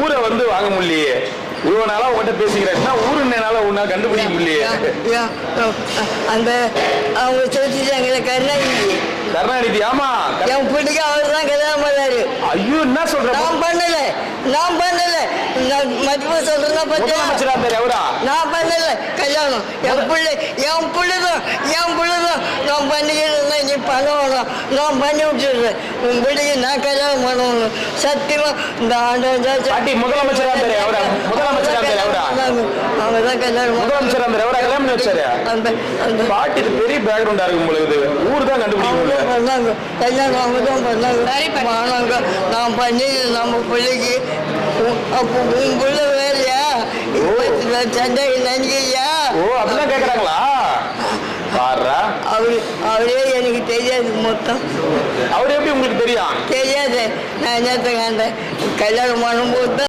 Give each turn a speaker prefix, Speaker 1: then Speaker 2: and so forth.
Speaker 1: ஊரை வந்து வாங்க முடியலையே. இவ்வளவு நாளா உங்ககிட்ட பேசிக்கிறேன்னா ஊருனால உன்னா கண்டுபிடிக்க முடியலையே.
Speaker 2: அந்த அவங்க சொல்லிட்டாங்களே கருணாநிதி.
Speaker 1: கருணாநிதி ஆமா.
Speaker 2: என் பிள்ளைக்கு அவர் தான் கல்யாணம் பண்ணாரு.
Speaker 1: ஐயோ என்ன சொல்ற?
Speaker 2: நான் பண்ணல. மதிப்பு சொல்றேன்னா
Speaker 1: எவரா?
Speaker 2: நான் பண்ணல கல்யாணம். என் பிள்ளைதான் நான் பண்ணிக்கிறேன். நீ பண்ணணும், நான் பண்ணி விட்டுடுறேன். உன் பிள்ளைக்கு நான் கல்யாணம் பண்ணணும் சத்தியமா. இந்த ஆண்டு
Speaker 1: முதலமைச்சர்
Speaker 2: அவங்கதான் கல்யாணம்
Speaker 1: பாட்டி பெரிய பேக்ரவுண்டா இருக்கும் பொழுது ஊர் தான் கண்டுபிடிக்க
Speaker 2: பண்ணாங்க. கல்யாணம் அவங்க தான் பண்ணாங்க. நான் பண்ணி நம்ம பிள்ளைக்கு. அப்போ உன் பிள்ளை வேலையா சண்டை நினைக்கிறியா?
Speaker 1: ஓ அப்படிலாம் கேக்குறாங்களா?
Speaker 2: அவரே எனக்கு தெரியாது மொத்தம்.
Speaker 1: அவரு எப்படி உங்களுக்கு தெரியும்?
Speaker 2: தெரியாது. நான் என்னத்த கண்டேன் கல்யாணம் பண்ணும்போது